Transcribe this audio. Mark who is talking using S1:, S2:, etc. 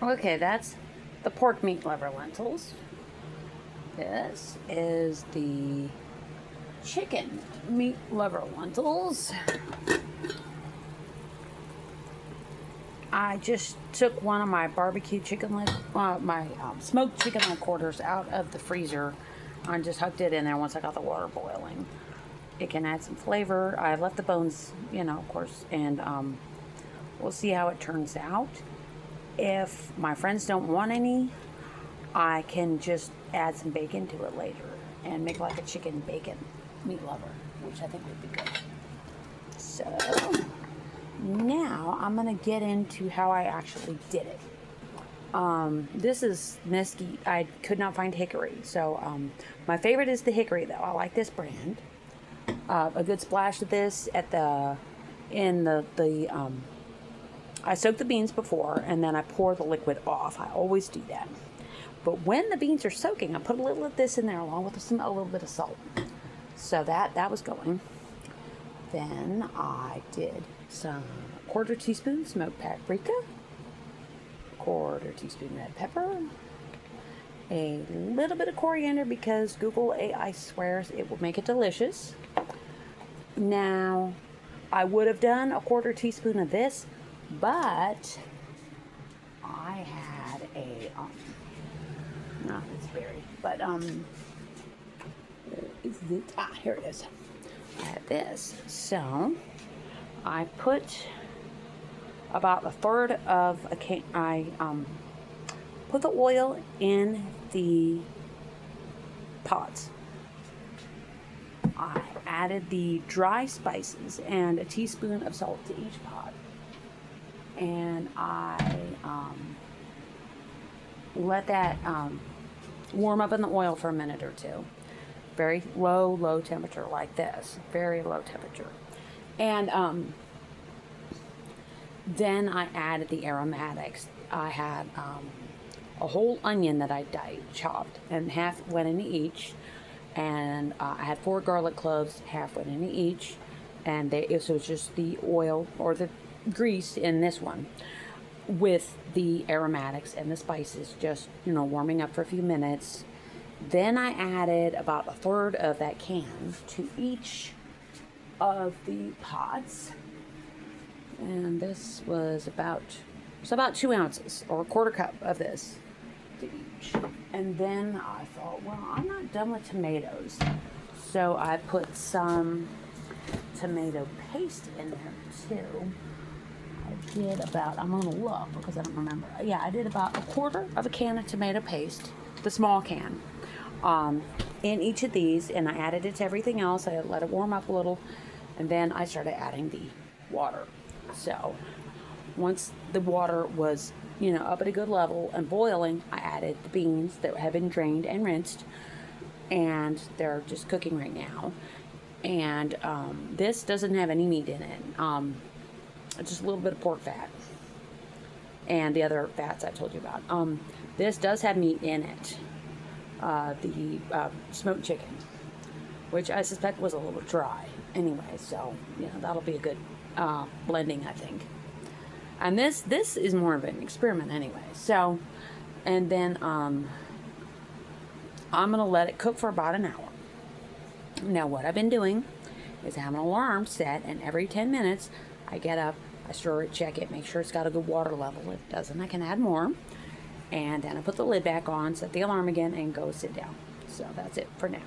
S1: Okay, that's the pork meat liver lentils. This is the chicken meat liver lentils. I just took one of my barbecue chicken leg, my smoked chicken leg quarters out of the freezer and just hooked it in there once I got the water boiling. It can add some flavor. I left the bones, of course, and we'll see how it turns out. If my friends don't want any, I can just add some bacon to it later and make like a chicken bacon meat lover, which I think would be good. So now I'm going to get into how I actually did it. This is mesquite. I could not find hickory. So my favorite is the hickory, though. I like this brand. A good splash of this I soak the beans before, and then I pour the liquid off. I always do that. But when the beans are soaking, I put a little of this in there along with a little bit of salt. So that was going. Then I did some 1/4 teaspoon smoked paprika, 1/4 teaspoon red pepper, a little bit of coriander because Google AI swears it will make it delicious. Now, I would have done a 1/4 teaspoon of this, but I had not this berry, but is it? Here it is. I had this, so I put about 1/3 of a can. I put the oil in the pots. I added the dry spices and a teaspoon of salt to each pot, and I let that warm up in the oil for a minute or two. Very low temperature like this. Very low temperature. And then I added the aromatics. I had a whole onion that I chopped, and half went into each. And I had 4 garlic cloves, half went into each. And this was just the oil or the grease in this one with the aromatics and the spices just, warming up for a few minutes. Then I added about 1/3 of that can to each of the pots. And this was about 2 ounces or 1/4 cup of this to each. And then I thought, well, I'm not done with tomatoes. So I put some tomato paste in there too. I did about, I'm going to look because I don't remember. Yeah, I did about 1/4 of a can of tomato paste, the small can, in each of these, and I added it to everything else. I let it warm up a little, and then I started adding the water. So once the water was, up at a good level and boiling, I added the beans that have been drained and rinsed, and they're just cooking right now. And this doesn't have any meat in it. Just a little bit of pork fat and the other fats I told you about. This does have meat in it. The smoked chicken, which I suspect was a little dry anyway, so that'll be a good blending, I think. And this is more of an experiment anyway. So, and then I'm gonna let it cook for about an hour. Now what I've been doing is I have an alarm set, and every 10 minutes I get up, I stir it, check it, make sure it's got a good water level. If it doesn't, I can add more. And then I put the lid back on, set the alarm again, and go sit down. So that's it for now.